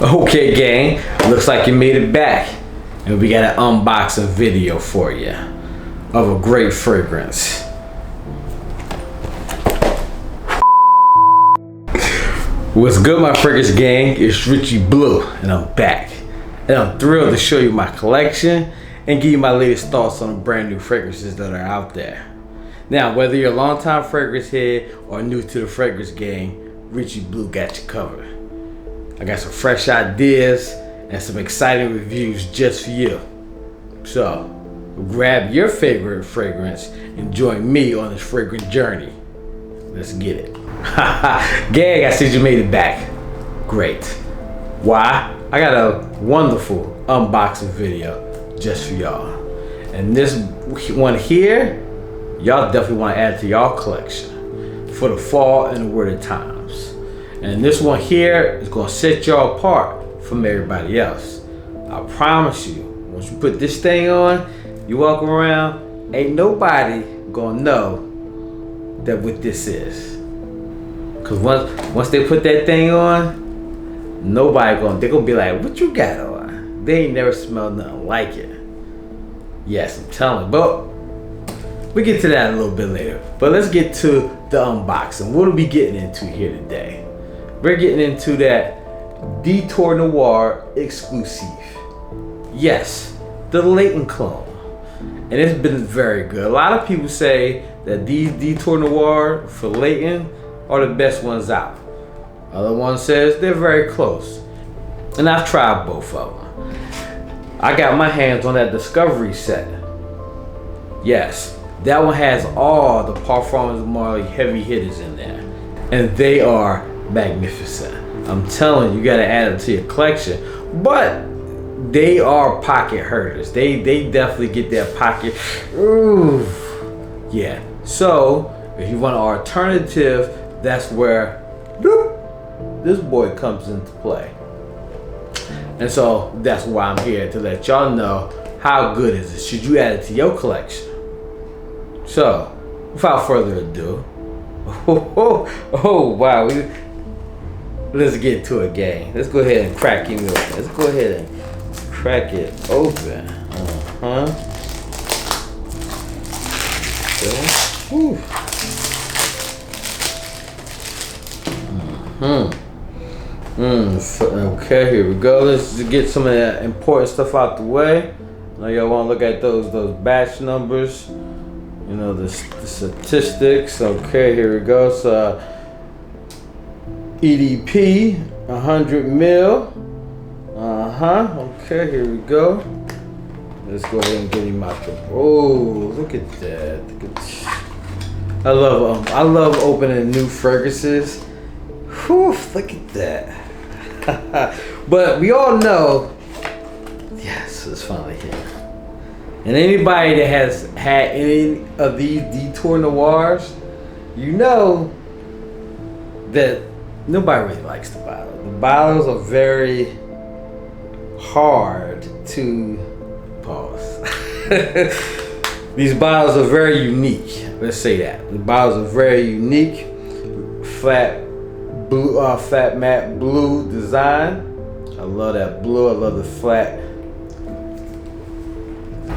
Okay, gang, looks like you made it back, and we got an unboxing video for you of a great fragrance. What's good, my fragrance gang? It's Richie Blue, and I'm back, and I'm thrilled to show you my collection and give you my latest thoughts on the brand new fragrances that are out there. Now, whether you're a long-time fragrance head or new to the fragrance game, Richie Blue got you covered. I got some fresh ideas and some exciting reviews just for you. So, grab your favorite fragrance and join me on this fragrant journey. Let's get it. Gang, I see you made it back. Great. Why? I got a wonderful unboxing video just for y'all. And this one here, y'all definitely want to add to y'all collection for the fall and the winter times. And this one here is gonna set y'all apart from everybody else. I promise you, once you put this thing on, you walk around, ain't nobody gonna know that what this is. Cause once they put that thing on, they're gonna be like, what you got on? They ain't never smelled nothing like it. Yes, I'm telling you, but we get to that a little bit later. But let's get to the unboxing. What are we getting into here today? We're getting into that Detour Noir Exclusif. Yes, the Layton clone. And it's been very good. A lot of people say that these Detour Noir for Layton are the best ones out. Other one says they're very close. And I've tried both of them. I got my hands on that Discovery set. Yes, that one has all the Parfums Marley heavy hitters in there. And they are magnificent. I'm telling you, you gotta add them to your collection. But they are pocket hurters. They definitely get their pocket. Ooh. Yeah. So if you want an alternative, that's where this boy comes into play. And so that's why I'm here to let y'all know how good is it. Should you add it to your collection? So without further ado, oh wow, let's get to it, gang. Let's go ahead and crack him open. Let's go ahead and crack it open. Okay, here we go. Let's get some of that important stuff out the way. Now y'all want to look at those batch numbers. You know, the statistics. Okay, here we go. So EDP 100 mil. Okay, here we go. Let's go ahead and get him out the. Oh, look at that. I love opening new fragrances. Whew, look at that. But we all know, yes, it's finally here. And anybody that has had any of these Detour Noirs, you know that nobody really likes the bottle. The bottles are very hard to pause. These bottles are very unique. Let's say that. The bottles are very unique. Flat matte blue design. I love that blue. I love the flat.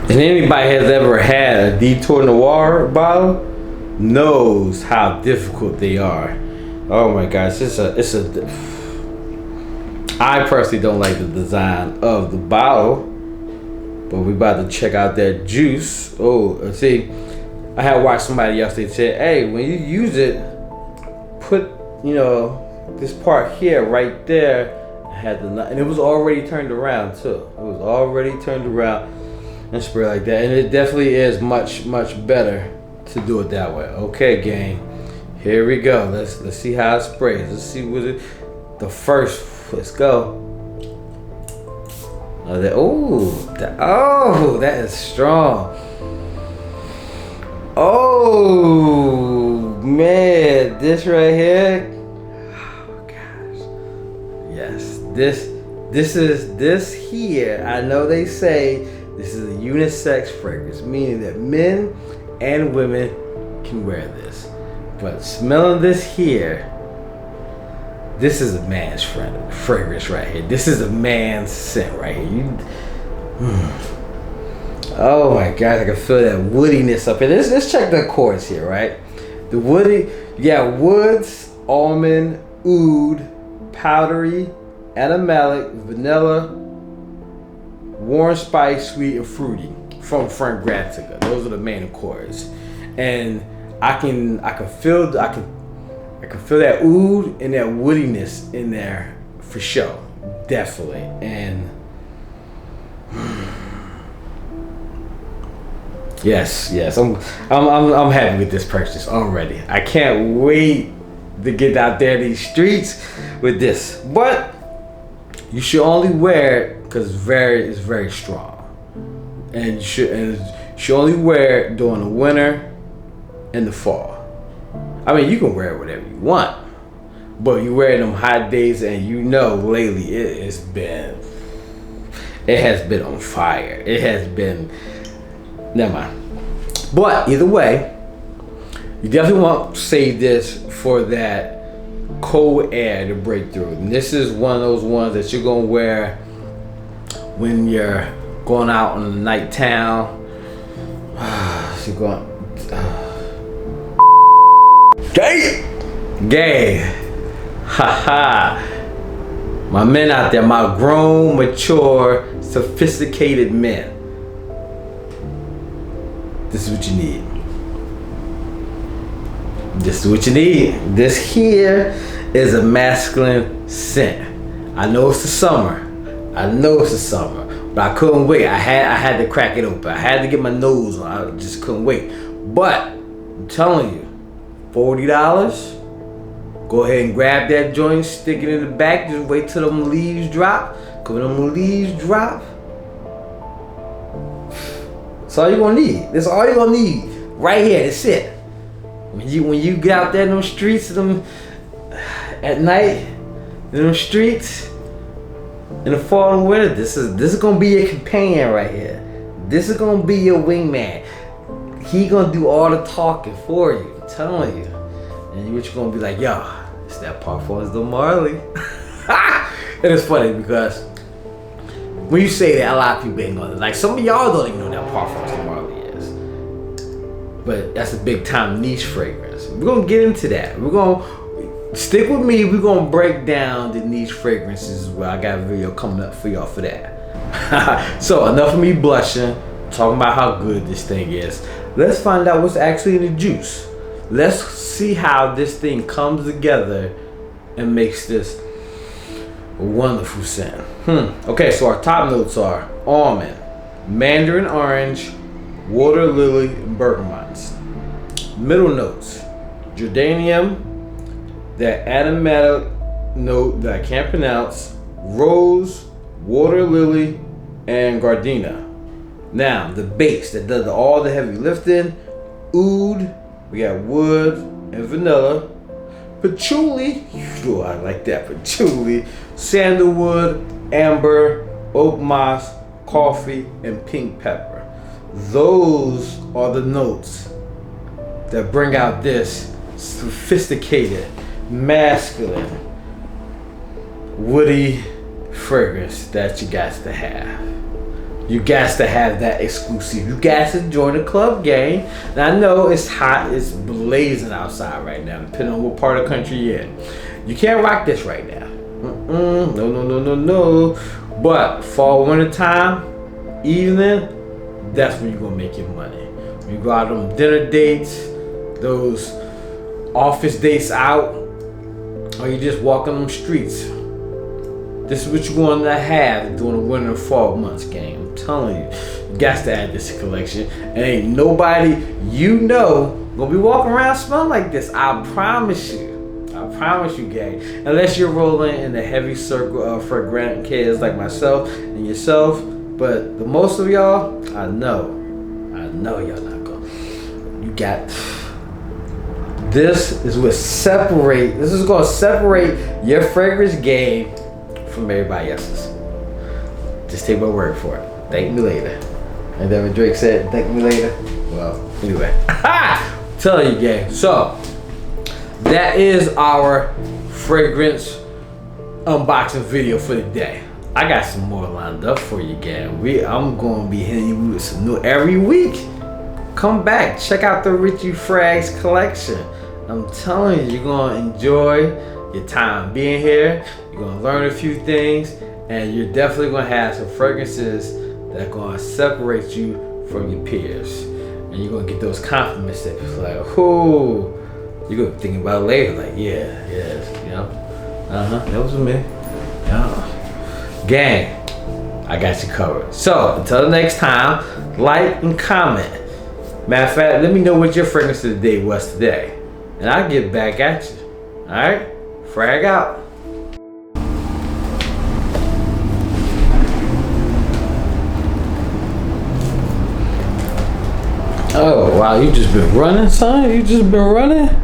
And anybody has ever had a Detour Noir bottle knows how difficult they are. Oh my gosh, I personally don't like the design of the bottle, but we about to check out that juice. Oh, see, I had watched somebody yesterday say, hey, when you use it, put, you know, this part here, right there, and it was already turned around too. It was already turned around and spray like that, and it definitely is much better to do it that way. Okay, gang, here we go. Let's see how it sprays. Let's see what it. The first. Let's go. That is strong. Oh man, this right here. Oh gosh. Yes, this here. I know they say this is a unisex fragrance, meaning that men and women can wear this. But smelling this here, This is a man's fragrance right here. This is a man's scent right here. Oh my gosh, I can feel that woodiness up here. Let's check the chords here, right? The woody, you got woods, almond, oud, powdery, animalic, vanilla, warm spice, sweet, and fruity from Frank Gratiga. Those are the main chords, and I can feel that oud and that woodiness in there for sure, definitely. And yes, I'm happy with this purchase already. I can't wait to get out there in these streets with this. But you should only wear it because it's very strong, and you should only wear it during the winter and the fall. I mean, you can wear it whatever you want, but you wear it them hot days, and you know lately it has been on fire. It has been, never mind. But either way, you definitely want to save this for that cold air to break through. And this is one of those ones that you're gonna wear when you're going out on the night town. So you're going gay, haha. My men out there, my grown, mature, sophisticated men. This is what you need. This is what you need. This here is a masculine scent. I know it's the summer. But I couldn't wait. I had to crack it open. I had to get my nose on. I just couldn't wait. But I'm telling you, $40. Go ahead and grab that joint, stick it in the back. Just wait till them leaves drop. Cause when them leaves drop, that's all you're gonna need. That's all you're gonna need. Right here, that's it. When you get out there in them streets, at night, in them streets, in the fall and winter, this is gonna be your companion right here. This is gonna be your wingman. He gonna do all the talking for you. I'm telling you. And you're gonna be like, yo, it's that Parfums de Marley. And it's funny because when you say that, a lot of people ain't gonna, like, some of y'all don't even know that Parfums de Marley is. But that's a big time niche fragrance. We're gonna get into that. We're gonna stick with me. We're gonna break down the niche fragrances as well. I got a video coming up for y'all for that. So enough of me blushing, talking about how good this thing is. Let's find out what's actually in the juice. Let's see how this thing comes together and makes this a wonderful scent. Okay, so our top notes are almond, mandarin orange, water lily, and bergamots. Middle notes, geranium, that animalic note that I can't pronounce, rose, water lily, and gardenia. Now, the base that does all the heavy lifting, oud, we got wood and vanilla, patchouli, oh, I like that, patchouli, sandalwood, amber, oak moss, coffee, and pink pepper. Those are the notes that bring out this sophisticated, masculine, woody fragrance that you got to have. You got to have that exclusive. You got to join the club gang. Now I know it's hot, it's blazing outside right now, depending on what part of the country you're in. You can't rock this right now. No. But fall, winter time, evening, that's when you're gonna make your money. When you go out on dinner dates, those office dates out, or you just walk on them streets. This is what you're going to have during the winter and fall months, gang. I'm telling you, you got to add this to collection. And ain't nobody you know gonna be walking around smelling like this. I promise you, gang. Unless you're rolling in the heavy circle of fragrant kids like myself and yourself. But the most of y'all, I know y'all not gonna. You got. This is what separate. This is gonna separate your fragrance game from everybody else's. Just take my word for it. Thank me later. And then when Drake said, thank me later. Well, anyway. Telling you, gang. So, that is our fragrance unboxing video for the day. I got some more lined up for you, gang. I'm gonna be hitting you with some new every week. Come back, check out the Richie Frags collection. I'm telling you, you're gonna enjoy your time being here. You're gonna learn a few things, and you're definitely gonna have some fragrances that are gonna separate you from your peers. And you're gonna get those compliments that you're like, oh, you're gonna think about it later, like, yeah, yes, you know, that was me. Yeah. Gang, I got you covered. So until the next time, like and comment. Matter of fact, let me know what your fragrance of the day was today, and I'll get back at you. All right, frag out. Oh wow, you just been running, son? You just been running?